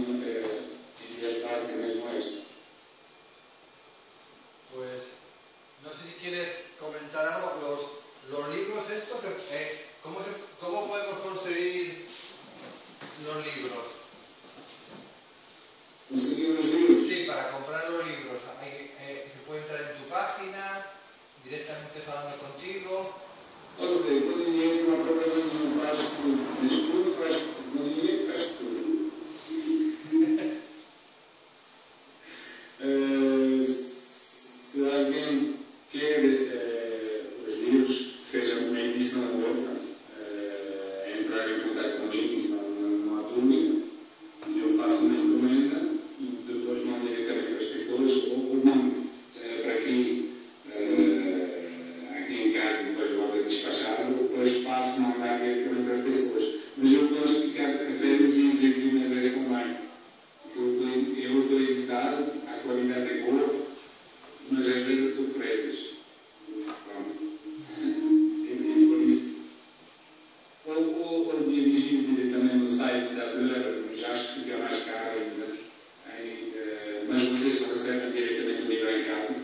esta. Pues no sé si quieres comentar algo. Los libros estos, ¿cómo podemos conseguir los libros? Conseguir os livros? Sí, para comprar los libros. Se puede entrar en tu página, directamente falando contigo. Ou seja, com dinheiro não há problema nenhum, faz tudo. Mas tudo faz tudo. Com dinheiro faz tudo. Se alguém quer os livros, seja uma edição ou outra, entrar em contato comigo, isso não há dúvida. Eu faço uma encomenda e depois mando diretamente para as pessoas, ou mando para aqui em casa e depois volto a despachar, ou depois faço mandar diretamente para as pessoas. Mas eu gosto de ficar a ver os livros em primeira vez também. Eu dou editado, a qualidade é boa, mas às vezes há surpresas. Pronto. E por isso, ou dirigir diretamente no site da Blur, já acho que fica mais caro ainda. Mas vocês recebem diretamente o livro em casa.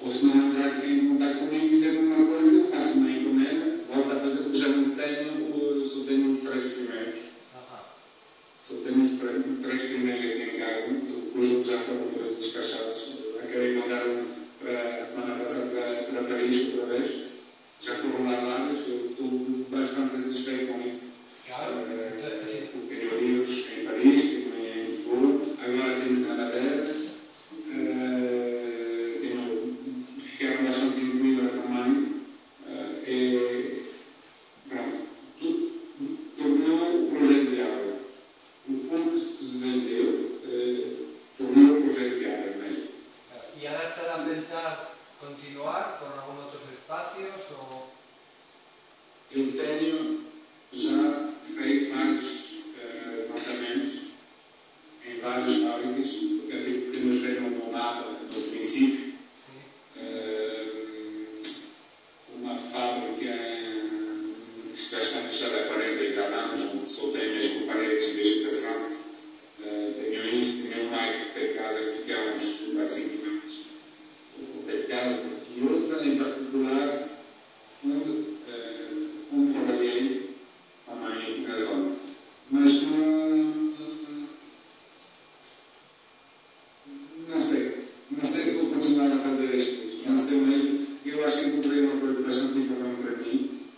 Ou se não entrar em contato comigo e dizer uma coisa, eu faço uma encomenda, volto a fazer, porque já não tenho, só tenho os 3 primeiros. Só tenho os 3 primeiros aqui em casa, os outros já foram todos despachados. Acabei de mandar para a semana passada para Paris outra vez. Já foram lavados, eu estou bastante satisfeito com isso. Claro. Tenho livros em Paris, tenho em Lisboa, agora tenho na Madeira. Ficaram bastante incríveis também. Pronto. Tornou o projeto viável. O ponto que se vendeu tornou o projeto viável mesmo. ¿Y ahora está a pensar continuar con algunos otros espacios? Eu tenho já feito várias fábricas, até porque nos deram um mapa no princípio. Uma fábrica que já está fechada há 40 e tal anos, onde só tem mesmo paredes de vegetação. Tenho isso, tenho uma que pé de casa que ficamos a 5 km o pé de casa, e outra em particular onde trabalhei também aqui na zona. Mas não sei se vou continuar a fazer isto, não sei mesmo. Eu acho que encontrei uma coisa bastante importante para mim.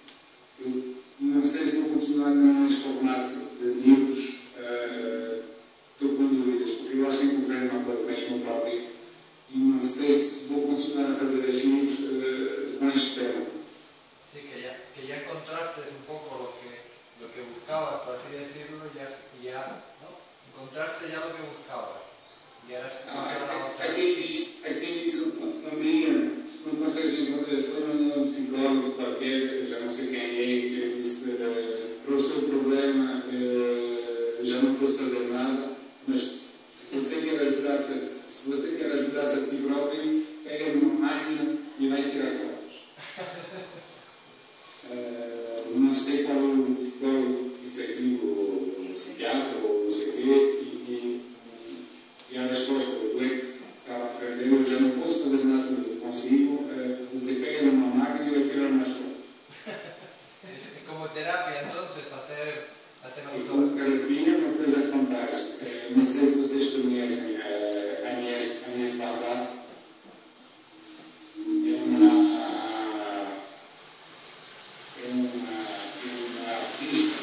Eu não sei se vou continuar neste formato de livros. Estou com dúvidas, porque eu acho que encontrei uma coisa mesmo própria e não sei se vou continuar a fazer estes livros com este tema. Sí, que ya encontraste un poco lo que buscabas, por así decirlo, ¿no? Encontraste ya lo que buscabas. Y ahora se A quem disse um dia, se não consegues encontrar, foi um psicólogo qualquer, já não sei quem é, que disse para o seu problema já não posso fazer nada, mas se você quer ajudar-se a si próprio, pega uma máquina e vai tirar fotos. Não sei qual o psicólogo disse aquilo, ou psiquiatra, ou não sei o quê, e a resposta do doente estava a frente, eu já não posso fazer nada consigo, você pega numa máquina e vai tirar umas fotos. Es como terapia, entonces, hacer E como terapia é uma coisa fantástica. Não sei se vocês conhecem a Agnès Varda. É uma artista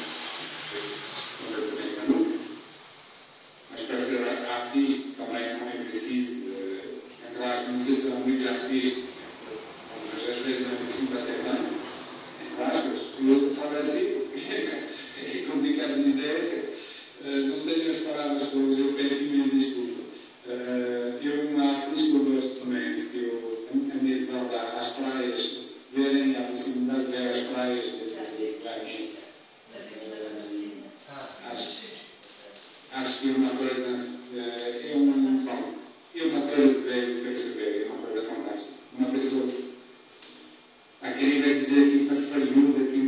completamente maluca, mas para ser artista também não é preciso, entre aspas, não sei se é um muito artista, mas às vezes não é preciso até bem, entre aspas, e eu falo assim, é complicado dizer, não tenho as palavras todas, eu peço imensa desculpa. Uma artista que eu gosto também, a Agnès Varda, às praias, se tiverem a possibilidade de ver as praias da Agnès. Acho que é uma coisa, é uma coisa de ver e perceber, é uma coisa fantástica. Uma pessoa a querer dizer que farfalhuda, que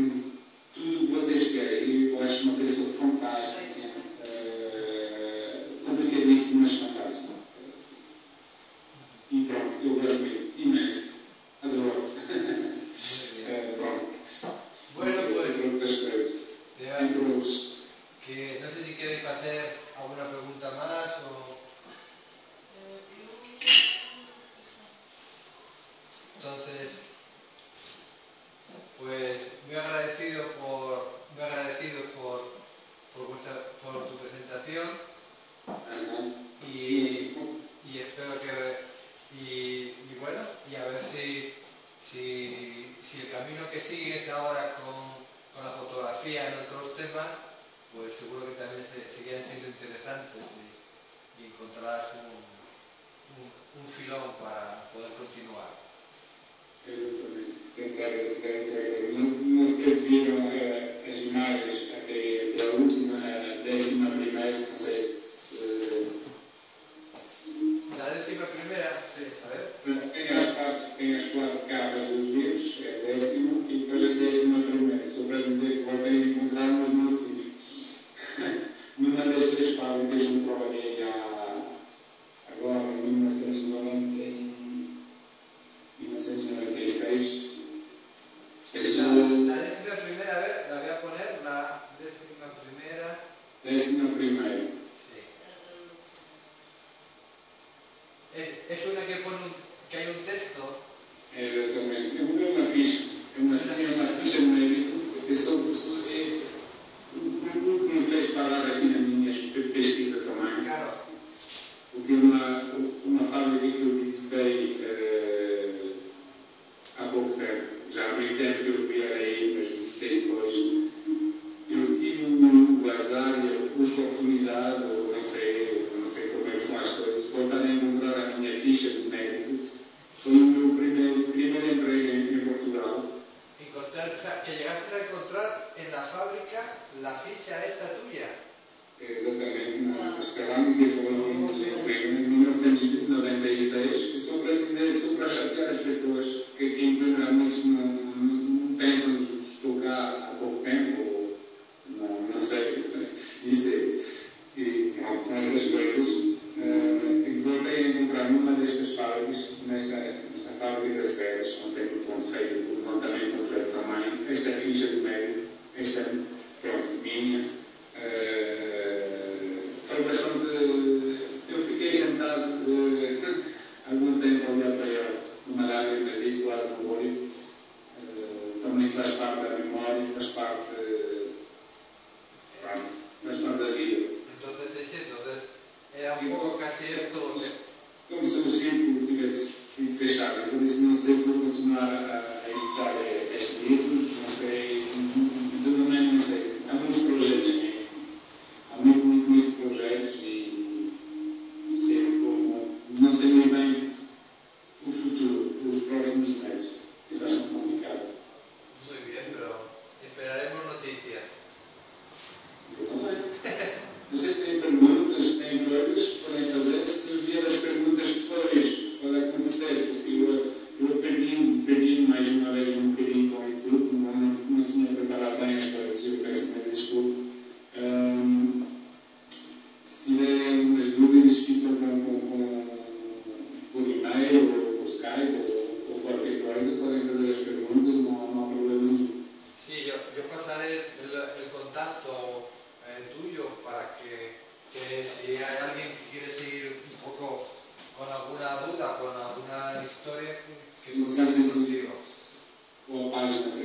tudo o que vocês querem. Eu acho uma pessoa fantástica, complicadíssima, mas fantástica. E pronto, eu gosto muito, imenso, adoro. Pronto. Bueno, pues, entre outras coisas. Entre outros. que no sé si queréis hacer alguna pregunta más o... Entonces, pues muy agradecido por tu presentación y espero que y bueno, y a ver si el camino que sigues ahora con la fotografía en otros temas, pues seguro que también seguirán siendo interesantes y encontrarás un filón para poder continuar. Exatamente. Tentar. Não sei se viram as imagens até a última, a 11ª, não sei se. La 11ª, sí, a ver. Tem as 4 capas dos livros, é a 10ª, e depois a 11ª. Só para dizer que voltei a encontrar-nos no sítio. Numa das 3 fábricas onde trabalhei agora, em 1996. La 11ª, a ver, la voy a poner, la 11ª. 11ª. Sí. Es una que hay un texto. Exatamente. É uma ficha. É uma ficha médica. O que me fez parar aqui na minha pesquisa também. Claro. Porque uma fábrica que eu visitei há pouco tempo, já há muito tempo que eu via aí, mas visitei depois, eu tive o azar e a oportunidade, ou não sei como é que são as coisas, de voltar a encontrar a minha ficha de médico. Foi o meu primeiro emprego em Portugal. Que llegaste a encontrar en la fábrica la ficha esta tuya. Exatamente. 1996, só para dizer, só para chatear as pessoas que aqui em Coimbra muitos não pensam que estou cá há pouco tempo, ou não sei, e pronto, são essas coisas. Voltei a encontrar numa destas fábricas, nesta fábrica da Ceres, onde tenho feito o levantamento completo também, esta ficha do médio, esta, pronto, minha, foi bastante. Eu fiquei sentado algum tempo a olhar para ela, numa lágrima assim, quase no olho. Também faz parte da memória, faz parte da vida. Entonces era un poco casi esto. Como se o círculo tivesse sido fechado. Por isso, não sei se vou continuar a editar estes livros, não sei, de momento não sei. Há muitos projetos mesmo. Há muitos projetos e sei como. Não sei muito bem o futuro, os próximos meses. É bastante complicado. Muy bien, pero esperaremos noticias. Eu também. Vocês têm perguntas, têm coisas, podem fazer. Se vier as perguntas depois, pode acontecer, porque eu aprendi mais uma vez um bocadinho com isso tudo, não tinha preparado bem as coisas, eu peço mais desculpa. Se tiverem algumas dúvidas, ficam por e-mail, ou por Skype, ou qualquer coisa, podem fazer as perguntas, não há problema nenhum. Sí, yo pasaré el contacto tuyo para que si hay alguien que quiere seguir un poco con alguna duda, con alguna historia, que Se vocês contigo, ou a página